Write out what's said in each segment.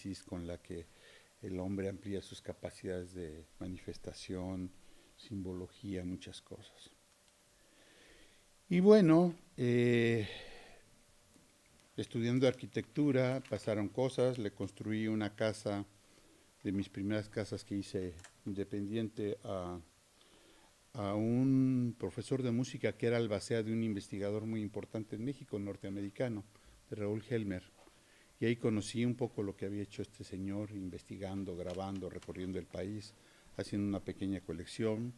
éxtasis con la que el hombre amplía sus capacidades de manifestación, simbología, muchas cosas. Y bueno, estudiando arquitectura pasaron cosas, le construí una casa, de mis primeras casas que hice independiente, a un profesor de música que era albacea de un investigador muy importante en México, norteamericano, de Raúl Helmer. Y ahí conocí un poco lo que había hecho este señor, investigando, grabando, recorriendo el país, haciendo una pequeña colección.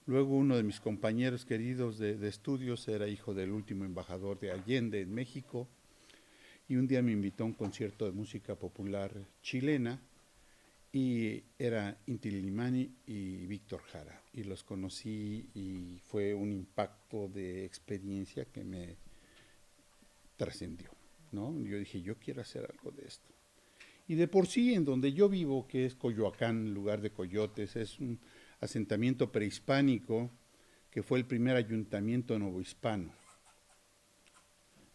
Luego uno de mis compañeros queridos de estudios era hijo del último embajador de Allende en México, y un día me invitó a un concierto de música popular chilena, y era Inti Illimani y Víctor Jara, y los conocí y fue un impacto de experiencia que me trascendió, ¿no? Yo dije, yo quiero hacer algo de esto. Y de por sí, en donde yo vivo, que es Coyoacán, lugar de coyotes, es un asentamiento prehispánico que fue el primer ayuntamiento novohispano.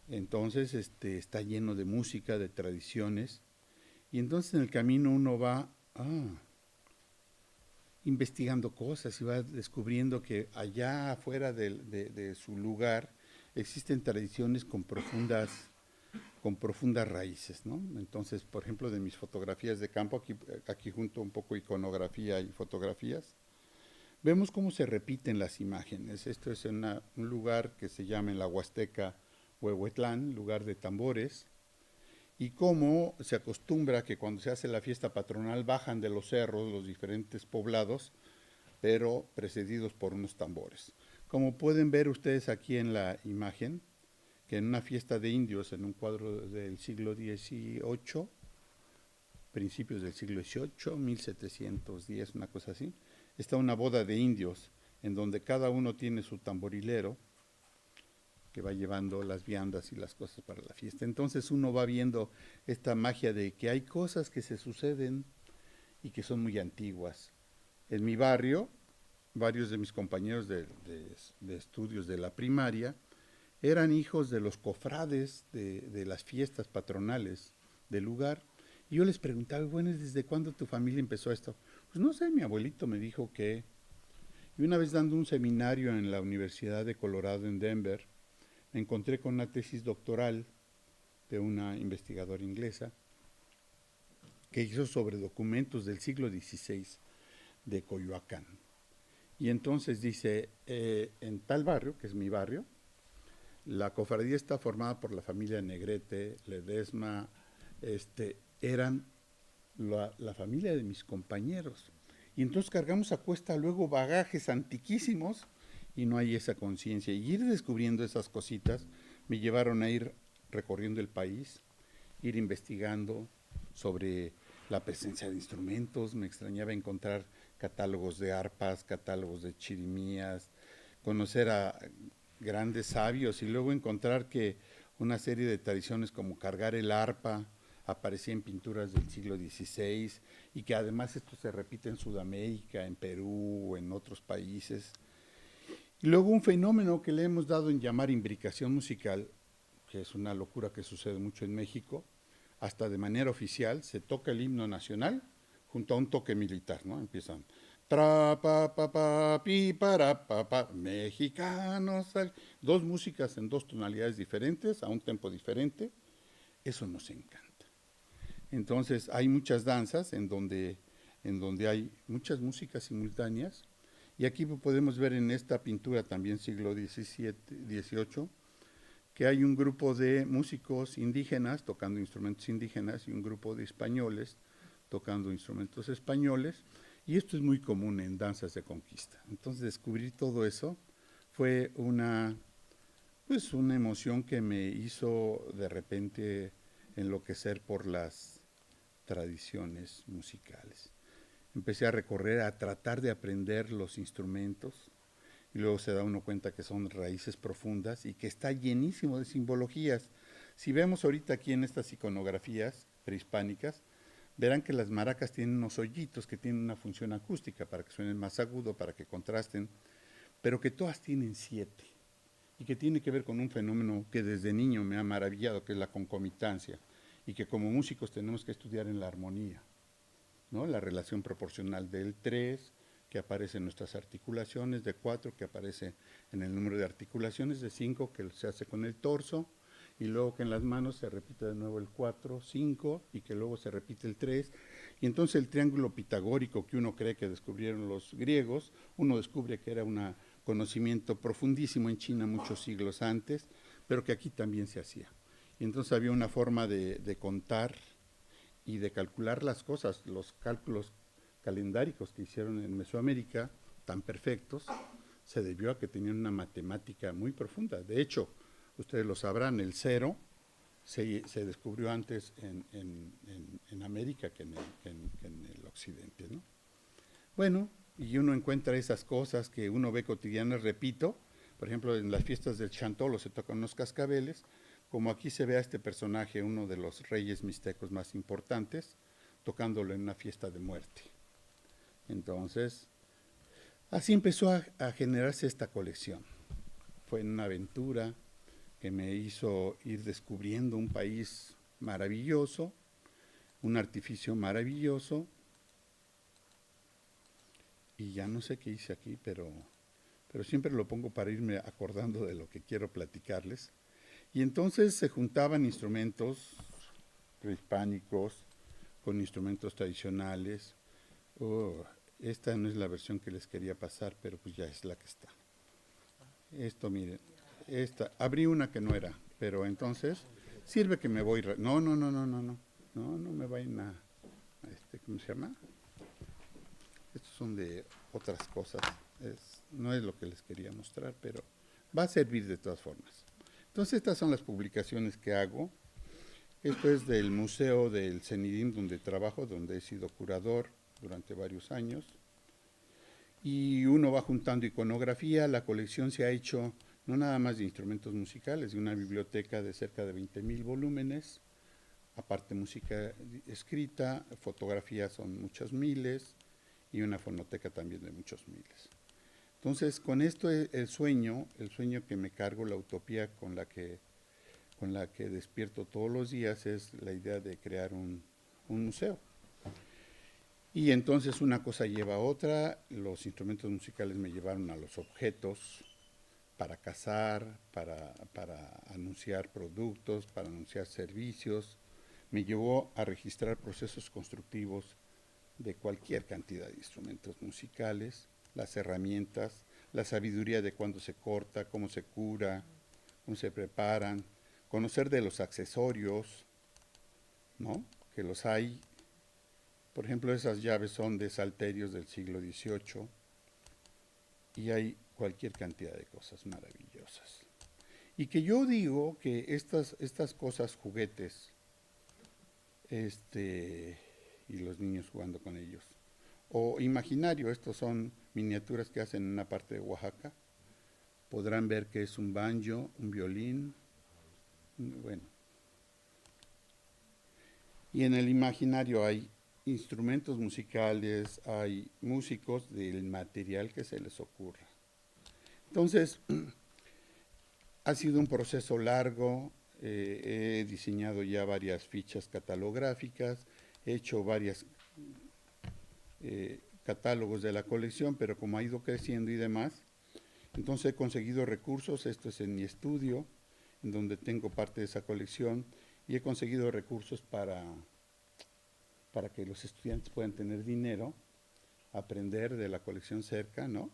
Entonces, está lleno de música, de tradiciones, y entonces en el camino uno va investigando cosas y va descubriendo que allá afuera de su lugar existen tradiciones con profundas raíces, ¿no? Entonces, por ejemplo, de mis fotografías de campo, aquí junto un poco iconografía y fotografías, vemos cómo se repiten las imágenes. Esto es un lugar que se llama en la Huasteca Huehuetlán, lugar de tambores, y cómo se acostumbra que cuando se hace la fiesta patronal bajan de los cerros los diferentes poblados, pero precedidos por unos tambores. Como pueden ver ustedes aquí en la imagen, que en una fiesta de indios, en un cuadro del siglo XVIII, principios del siglo XVIII, 1710, una cosa así, está una boda de indios, en donde cada uno tiene su tamborilero, que va llevando las viandas y las cosas para la fiesta. Entonces uno va viendo esta magia de que hay cosas que se suceden y que son muy antiguas. En mi barrio, varios de mis compañeros de estudios de la primaria eran hijos de los cofrades de las fiestas patronales del lugar. Y yo les preguntaba, bueno, ¿desde cuándo tu familia empezó esto? Pues no sé, mi abuelito me dijo que... Y una vez dando un seminario en la Universidad de Colorado en Denver, me encontré con una tesis doctoral de una investigadora inglesa que hizo sobre documentos del siglo XVI de Coyoacán. Y entonces dice, en tal barrio, que es mi barrio, la cofradía está formada por la familia Negrete, Ledesma, eran la familia de mis compañeros. Y entonces cargamos a cuesta luego bagajes antiquísimos y no hay esa conciencia. Y ir descubriendo esas cositas me llevaron a ir recorriendo el país, ir investigando sobre la presencia de instrumentos. Me extrañaba encontrar catálogos de arpas, catálogos de chirimías, conocer a grandes sabios y luego encontrar que una serie de tradiciones como cargar el arpa aparecía en pinturas del siglo XVI y que además esto se repite en Sudamérica, en Perú, en otros países. Y luego un fenómeno que le hemos dado en llamar imbricación musical, que es una locura que sucede mucho en México, hasta de manera oficial se toca el himno nacional junto a un toque militar, ¿no? Empiezan tra pa pa pa pi para pa pa mexicanos, dos músicas en dos tonalidades diferentes a un tempo diferente. Eso nos encanta. Entonces hay muchas danzas en donde hay muchas músicas simultáneas, y aquí podemos ver en esta pintura también siglo XVII que hay un grupo de músicos indígenas tocando instrumentos indígenas y un grupo de españoles tocando instrumentos españoles, y esto es muy común en danzas de conquista. Entonces descubrir todo eso fue una emoción que me hizo de repente enloquecer por las tradiciones musicales. Empecé a recorrer, a tratar de aprender los instrumentos, y luego se da uno cuenta que son raíces profundas y que está llenísimo de simbologías. Si vemos ahorita aquí en estas iconografías prehispánicas, verán que las maracas tienen unos hoyitos que tienen una función acústica para que suenen más agudo, para que contrasten, pero que todas tienen 7 y que tiene que ver con un fenómeno que desde niño me ha maravillado, que es la concomitancia. y que como músicos tenemos que estudiar en la armonía, ¿no? La relación proporcional del 3 que aparece en nuestras articulaciones, de 4 que aparece en el número de articulaciones, de 5 que se hace con el torso, y luego que en las manos se repite de nuevo el 4, 5, y que luego se repite el 3, y entonces el triángulo pitagórico que uno cree que descubrieron los griegos, uno descubre que era un conocimiento profundísimo en China muchos siglos antes, pero que aquí también se hacía. Y entonces había una forma de contar y de calcular las cosas, los cálculos calendáricos que hicieron en Mesoamérica, tan perfectos, se debió a que tenían una matemática muy profunda. De hecho, ustedes lo sabrán, el cero se descubrió antes en América que en el occidente, ¿no? Bueno, y uno encuentra esas cosas que uno ve cotidianas, repito, por ejemplo, en las fiestas del Chantolo se tocan unos cascabeles, como aquí se ve a este personaje, uno de los reyes mixtecos más importantes, tocándolo en una fiesta de muerte. Entonces, así empezó a generarse esta colección. Fue una aventura que me hizo ir descubriendo un país maravilloso, un artificio maravilloso, y ya no sé qué hice aquí, pero siempre lo pongo para irme acordando de lo que quiero platicarles. Y entonces se juntaban instrumentos prehispánicos con instrumentos tradicionales. Oh, esta no es la versión que les quería pasar, pero pues ya es la que está. Esto, miren, abrí una que no era, pero entonces sirve que me voy. No me vayan ¿cómo se llama? Estos son de otras cosas. No es lo que les quería mostrar, pero va a servir de todas formas. Entonces estas son las publicaciones que hago. Esto es del Museo del CENIDIM donde trabajo, donde he sido curador durante varios años. Y uno va juntando iconografía. La colección se ha hecho no nada más de instrumentos musicales, de una biblioteca de cerca de 20,000 volúmenes, aparte música escrita, fotografías son muchos miles y una fonoteca también de muchos miles. Entonces, con esto el sueño que me cargo, la utopía con la que despierto todos los días es la idea de crear un museo. Y entonces una cosa lleva a otra, los instrumentos musicales me llevaron a los objetos para cazar, para anunciar productos, para anunciar servicios, me llevó a registrar procesos constructivos de cualquier cantidad de instrumentos musicales, las herramientas, la sabiduría de cuándo se corta, cómo se cura, cómo se preparan, conocer de los accesorios, ¿no? Que los hay. Por ejemplo, esas llaves son de salterios del siglo XVIII y hay cualquier cantidad de cosas maravillosas. Y que yo digo que estas cosas, juguetes, y los niños jugando con ellos, o imaginario, estos son miniaturas que hacen en una parte de Oaxaca, podrán ver que es un banjo, un violín, bueno. Y en el imaginario hay instrumentos musicales, hay músicos del material que se les ocurra. Entonces, ha sido un proceso largo, he diseñado ya varias fichas catalográficas, he hecho varios catálogos de la colección, pero como ha ido creciendo y demás, entonces he conseguido recursos, esto es en mi estudio, en donde tengo parte de esa colección, y he conseguido recursos para que los estudiantes puedan tener dinero, aprender de la colección cerca, ¿no?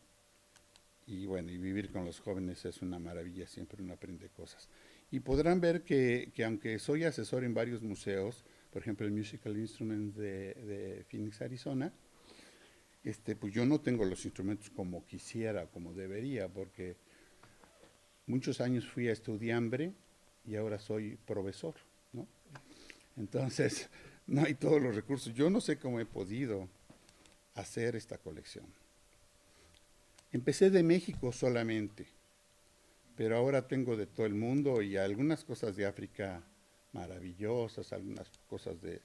Y bueno, y vivir con los jóvenes es una maravilla, siempre uno aprende cosas. Y podrán ver que aunque soy asesor en varios museos, por ejemplo el Musical Instruments de Phoenix, Arizona, pues yo no tengo los instrumentos como quisiera, como debería, porque muchos años fui a estudiambre y ahora soy profesor, ¿no? Entonces, no hay todos los recursos. Yo no sé cómo he podido hacer esta colección. Empecé de México solamente, pero ahora tengo de todo el mundo y algunas cosas de África maravillosas, algunas cosas de...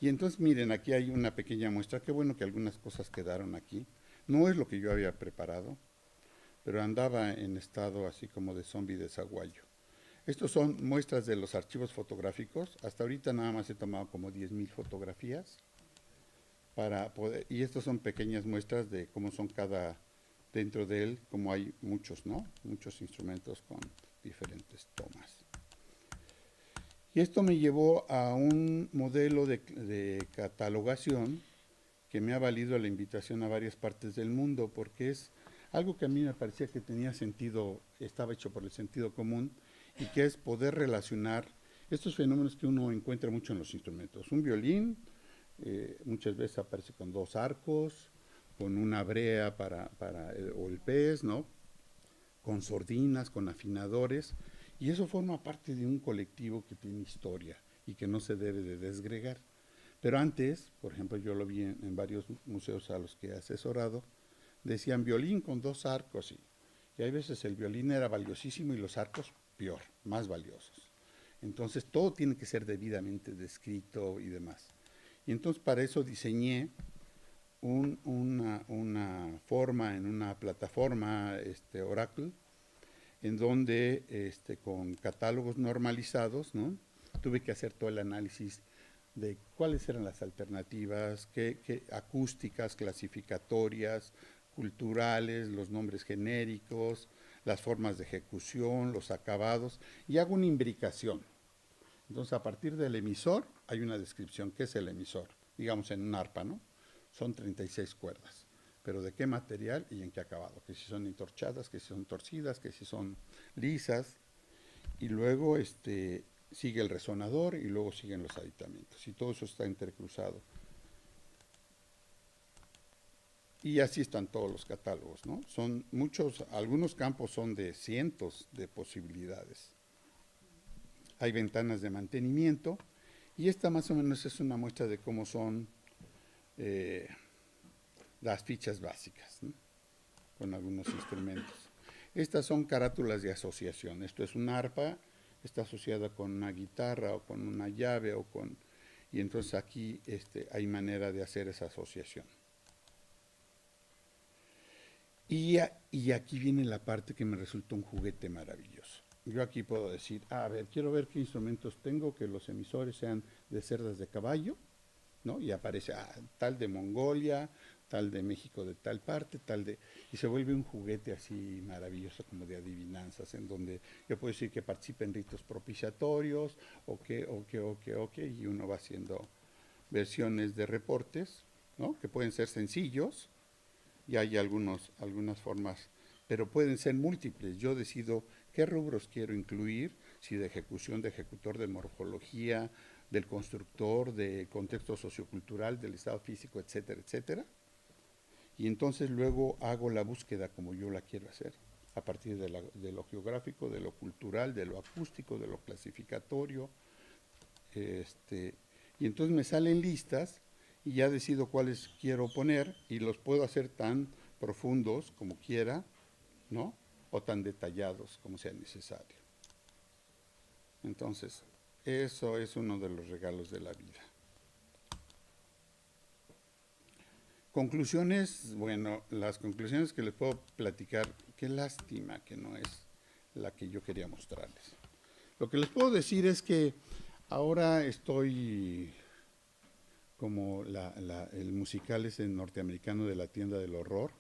Y entonces miren, aquí hay una pequeña muestra, qué bueno que algunas cosas quedaron aquí. No es lo que yo había preparado, pero andaba en estado así como de zombie de zaguayo. Estos son muestras de los archivos fotográficos. Hasta ahorita nada más he tomado como 10,000 fotografías para poder, y estas son pequeñas muestras de cómo son cada, dentro de él, como hay muchos, ¿no? Muchos instrumentos con diferentes tomas. Y esto me llevó a un modelo de catalogación que me ha valido la invitación a varias partes del mundo, porque es algo que a mí me parecía que tenía sentido, estaba hecho por el sentido común, y que es poder relacionar estos fenómenos que uno encuentra mucho en los instrumentos. Un violín muchas veces aparece con 2 arcos, con una brea o el pez, ¿no? Con sordinas, con afinadores, y eso forma parte de un colectivo que tiene historia y que no se debe de desgregar. Pero antes, por ejemplo, yo lo vi en varios museos a los que he asesorado, decían violín con 2 arcos, y hay veces el violín era valiosísimo y los arcos peor, más valiosos. Entonces todo tiene que ser debidamente descrito y demás. Y entonces para eso diseñé una forma en una plataforma Oracle, en donde con catálogos normalizados, ¿no? Tuve que hacer todo el análisis de cuáles eran las alternativas, qué acústicas, clasificatorias, culturales, los nombres genéricos, las formas de ejecución, los acabados, y hago una imbricación. Entonces, a partir del emisor, hay una descripción. ¿Qué es el emisor? Digamos en un arpa, ¿no? Son 36 cuerdas. Pero ¿de qué material y en qué acabado? Que si son entorchadas, que si son torcidas, que si son lisas. Y luego sigue el resonador y luego siguen los aditamentos. Y todo eso está intercruzado. Y así están todos los catálogos, ¿no? Son muchos, algunos campos son de cientos de posibilidades. Hay ventanas de mantenimiento y esta más o menos es una muestra de cómo son las fichas básicas, ¿no? Con algunos instrumentos. Estas son carátulas de asociación. Esto es un arpa, está asociada con una guitarra o con una llave y entonces aquí hay manera de hacer esa asociación. Y aquí viene la parte que me resulta un juguete maravilloso. Yo aquí puedo decir, a ver, quiero ver qué instrumentos tengo, que los emisores sean de cerdas de caballo, ¿no? Y aparece tal de Mongolia, tal de México de tal parte, y se vuelve un juguete así maravilloso como de adivinanzas, en donde yo puedo decir que participa en ritos propiciatorios, y uno va haciendo versiones de reportes, ¿no? Que pueden ser sencillos, y hay algunas formas, pero pueden ser múltiples. Yo decido qué rubros quiero incluir, si de ejecución, de ejecutor, de morfología, del constructor, del contexto sociocultural, del estado físico, etcétera, etcétera. Y entonces luego hago la búsqueda como yo la quiero hacer, a partir de lo geográfico, de lo cultural, de lo acústico, de lo clasificatorio. Y entonces me salen listas y ya decido cuáles quiero poner y los puedo hacer tan profundos como quiera, ¿no? O tan detallados como sea necesario. Entonces, eso es uno de los regalos de la vida. Conclusiones, bueno, las conclusiones que les puedo platicar, qué lástima que no es la que yo quería mostrarles. Lo que les puedo decir es que ahora estoy como el musical ese norteamericano de la tienda del horror.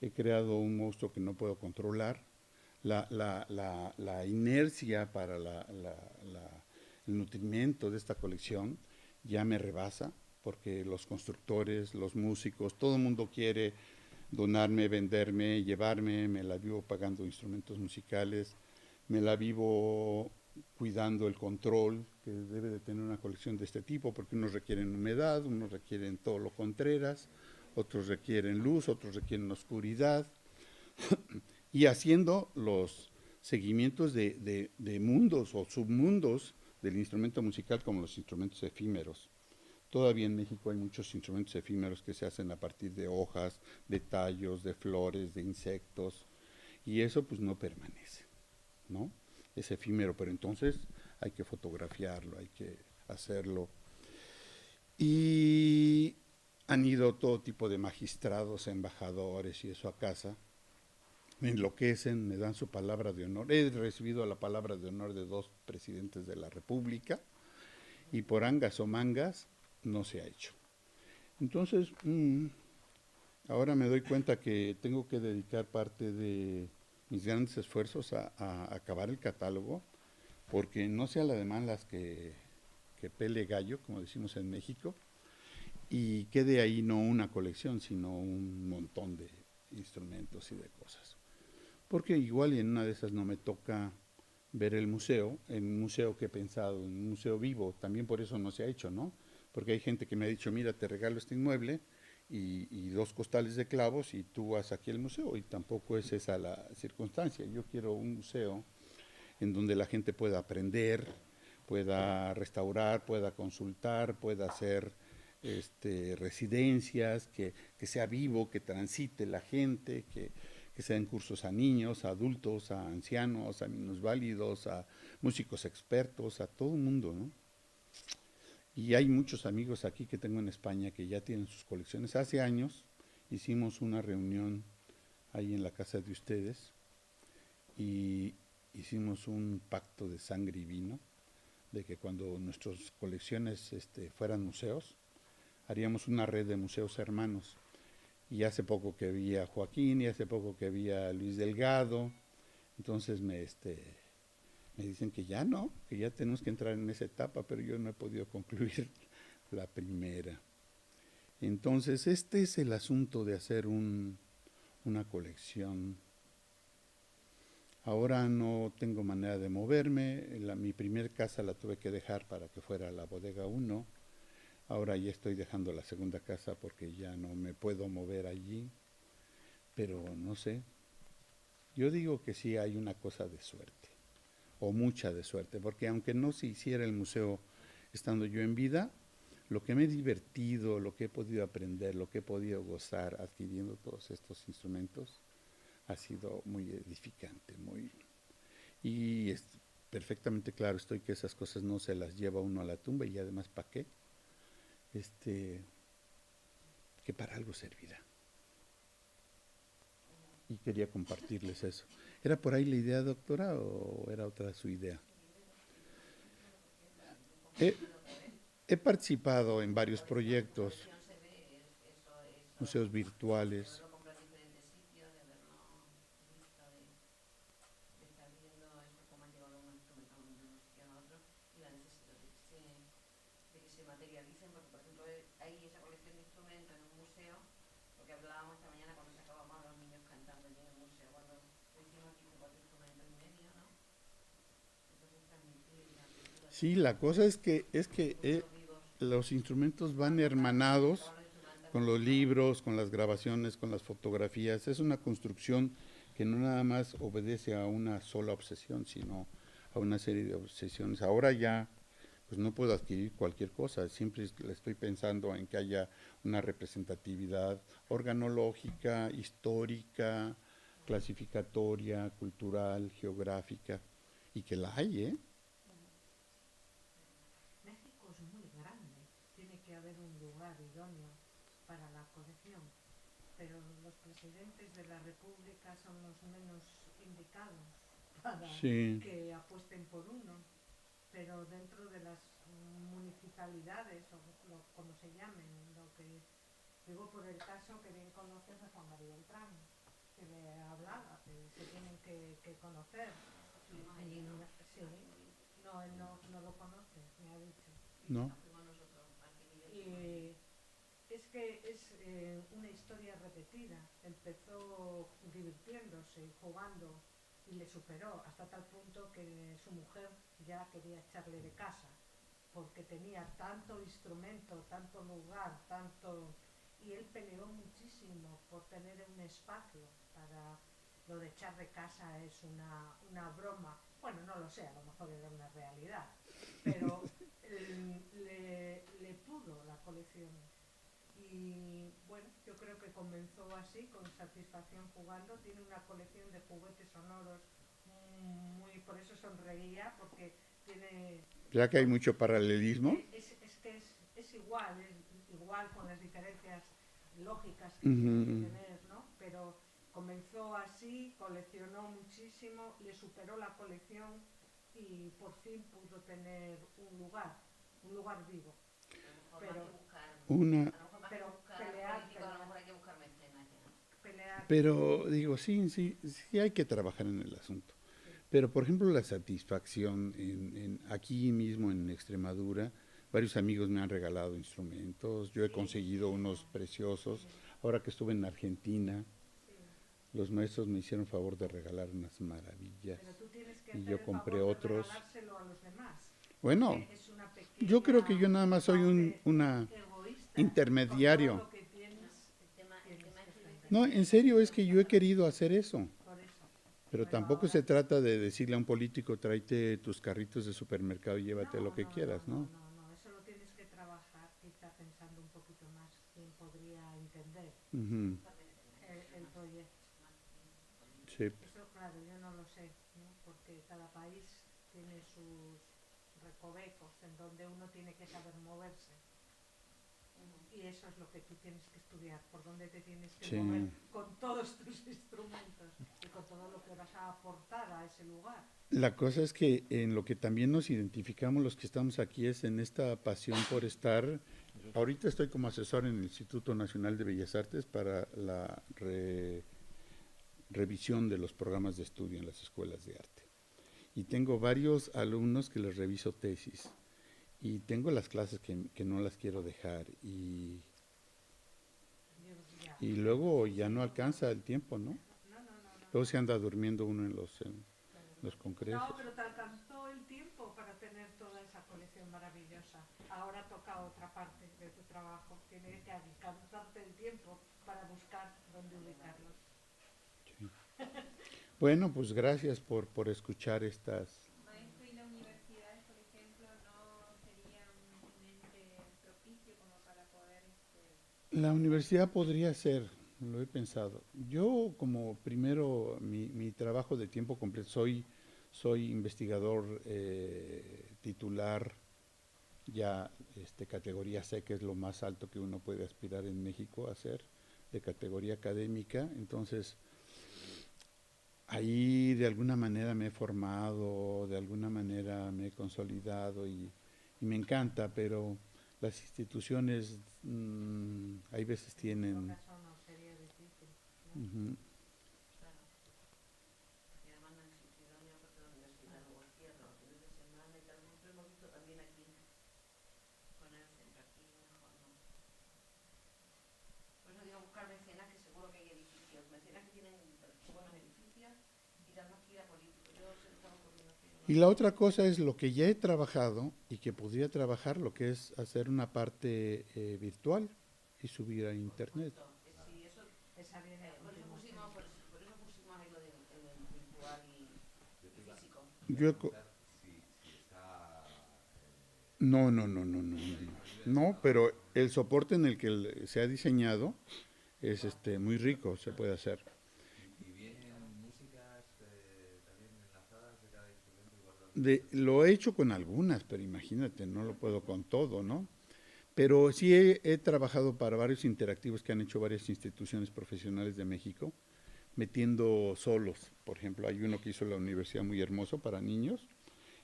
He creado un monstruo que no puedo controlar. La inercia para el nutrimiento de esta colección ya me rebasa, porque los constructores, los músicos, todo el mundo quiere donarme, venderme, llevarme, me la vivo pagando instrumentos musicales, me la vivo cuidando el control que debe de tener una colección de este tipo, porque unos requieren humedad, unos requieren todo lo contreras, otros requieren luz, otros requieren oscuridad, y haciendo los seguimientos de mundos o submundos del instrumento musical como los instrumentos efímeros. Todavía en México hay muchos instrumentos efímeros que se hacen a partir de hojas, de tallos, de flores, de insectos, y eso pues no permanece, ¿no? Es efímero, pero entonces hay que fotografiarlo, hay que hacerlo. Y han ido todo tipo de magistrados, embajadores y eso a casa, me enloquecen, me dan su palabra de honor. He recibido la palabra de honor de 2 presidentes de la República y por angas o mangas no se ha hecho. Entonces, ahora me doy cuenta que tengo que dedicar parte de mis grandes esfuerzos a acabar el catálogo, porque no sea la de malas que pele gallo, como decimos en México, y quede ahí no una colección, sino un montón de instrumentos y de cosas. Porque igual y en una de esas no me toca ver el museo, en un museo que he pensado, en un museo vivo, también por eso no se ha hecho, ¿no? Porque hay gente que me ha dicho, mira, te regalo este inmueble y 2 costales de clavos y tú vas aquí al museo, y tampoco es esa la circunstancia. Yo quiero un museo en donde la gente pueda aprender, pueda restaurar, pueda consultar, pueda hacer residencias, que sea vivo, que transite la gente, que se den cursos a niños, a adultos, a ancianos, a minusválidos, a músicos expertos, a todo el mundo, ¿no? Y hay muchos amigos aquí que tengo en España que ya tienen sus colecciones. Hace años hicimos una reunión ahí en la casa de ustedes y hicimos un pacto de sangre y vino, de que cuando nuestras colecciones fueran museos, haríamos una red de museos hermanos. Y hace poco que vi a Joaquín y hace poco que vi a Luis Delgado, entonces me dicen que ya no, que ya tenemos que entrar en esa etapa, pero yo no he podido concluir la primera. Entonces, este es el asunto de hacer una colección. Ahora no tengo manera de moverme. Mi primer casa la tuve que dejar para que fuera la bodega 1. Ahora ya estoy dejando la segunda casa porque ya no me puedo mover allí. Pero no sé. Yo digo que sí hay una cosa de suerte, o mucha de suerte, porque aunque no se hiciera el museo estando yo en vida, lo que me he divertido, lo que he podido aprender, lo que he podido gozar adquiriendo todos estos instrumentos, ha sido muy edificante, y es perfectamente claro estoy que esas cosas no se las lleva uno a la tumba, y además ¿para qué? Que para algo servirá. Y quería compartirles eso. ¿Era por ahí la idea, doctora, o era otra su idea? He, he participado en varios proyectos, museos virtuales. Sí, la cosa es que los instrumentos van hermanados con los libros, con las grabaciones, con las fotografías. Es una construcción que no nada más obedece a una sola obsesión, sino a una serie de obsesiones. Ahora ya pues no puedo adquirir cualquier cosa, siempre estoy pensando en que haya una representatividad organológica, histórica, clasificatoria, cultural, geográfica, y que la hay, ¿eh? México es muy grande, tiene que haber un lugar idóneo para la colección, pero los presidentes de la República son los menos indicados para Sí. que apuesten por uno, pero dentro de las municipalidades o como se llamen, lo que digo por el caso que bien conoces a Juan María Beltrán, que le hablaba, que se tienen que conocer. Y, sí, no, él no lo conoce, me ha dicho. ¿No? Y es que es una historia repetida. Empezó divirtiéndose y jugando y le superó hasta tal punto que su mujer ya quería echarle de casa porque tenía tanto instrumento, tanto lugar, tanto... Y él peleó muchísimo por tener un espacio para... Lo de echar de casa es una broma. Bueno, no lo sé, a lo mejor era una realidad. Pero le pudo la colección. Y bueno, yo creo que comenzó así, con satisfacción jugando. Tiene una colección de juguetes sonoros muy... Por eso sonreía, porque tiene... Ya que hay mucho paralelismo. Es que es igual con las diferencias lógicas que tienen que Ujú. tener, ¿no? Pero comenzó así, coleccionó muchísimo, le superó la colección y por fin pudo tener un lugar vivo. Pero, Una, pero digo, sí, sí, sí hay que trabajar en el asunto. sí. Pero, por ejemplo, la satisfacción aquí mismo en Extremadura, varios amigos me han regalado instrumentos, yo he conseguido unos preciosos. Ahora que estuve en Argentina, los maestros me hicieron favor de regalar unas maravillas Pero tú tienes que y hacer yo el compré favor de otros. regalárselo a los demás. Bueno, Es una yo creo que yo nada más soy parte una egoísta. intermediario. Con todo lo que tienes, tienes que ofrecer. No, en serio es que yo he querido hacer eso. Por eso. Pero Pero tampoco ahora se trata de decirle a un político, tráete tus carritos de supermercado y llévate lo que quieras, ¿no? no, eso lo tienes que trabajar quizá pensando un poquito más quién podría entender Ujú, el proyecto. sí, Eso, claro, yo no lo sé, ¿no? Porque cada país tiene sus recovecos en donde uno tiene que saber moverse. Y eso es lo que tú tienes que estudiar, por dónde te tienes que sí. mover con todos tus instrumentos y con todo lo que vas a aportar a ese lugar. La cosa es que en lo que también nos identificamos los que estamos aquí es en esta pasión por estar. Ahorita estoy como asesor en el Instituto Nacional de Bellas Artes para la revisión de los programas de estudio en las escuelas de arte. Y tengo varios alumnos que les reviso tesis. Y tengo las clases que no las quiero dejar. Y luego ya no alcanza el tiempo, ¿no? Luego se anda durmiendo uno en los congresos. No, pero te alcanzó el tiempo para tener toda esa colección maravillosa. Ahora toca otra parte de tu trabajo. Tienes que alcanzarte el tiempo para buscar dónde ubicarlos. Sí. Bueno, pues gracias por escuchar estas. Maestro, ¿y las universidades, por ejemplo, no sería un ente propicio como para poder La universidad podría ser, lo he pensado. Yo como primero mi trabajo de tiempo completo, soy investigador titular, ya categoría C, que es lo más alto que uno puede aspirar en México a ser, de categoría académica. Entonces, ahí de alguna manera me he formado, de alguna manera me he consolidado y me encanta, pero las instituciones hay veces En tienen. todo caso no sería difícil, ¿no? Ujú. Claro. Y además no existe la Unión porque la universidad luego cierra los fines de semana y tal. Nosotros hemos visto también aquí con el centro aquí mejor, ¿no? Por eso digo buscar mecenas, que seguro que hay edificios. Mecenas que tienen buenos edificios y dan más gira político. Yo se me estaba ocurriendo aquí. Y la otra cosa es lo que ya he trabajado y que podría trabajar, lo que es hacer una parte virtual y subir a internet. Sí, eso, Esa viene a por eso continuación. pusimos ahí lo del virtual y físico. Yo no, no, no, no, no, no, no, pero el soporte en el que se ha diseñado es muy rico, se puede hacer. Y vienen músicas también enlazadas de cada instrumento igual. Lo he hecho con algunas, pero imagínate, no lo puedo con todo, ¿no? Pero sí he trabajado para varios interactivos que han hecho varias instituciones profesionales de México, metiendo solos. Por ejemplo, hay uno que hizo la universidad muy hermoso para niños.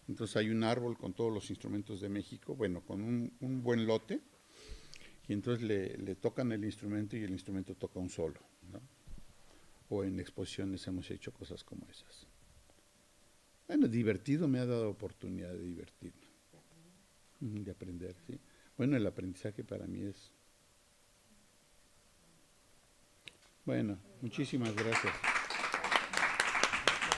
Entonces hay un árbol con todos los instrumentos de México, bueno, con un buen lote, y entonces le tocan el instrumento y el instrumento toca un solo, ¿no? O en exposiciones hemos hecho cosas como esas. Bueno, divertido, me ha dado oportunidad de divertirme, de aprender, ¿sí? Bueno, el aprendizaje para mí es. Bueno, muchísimas gracias.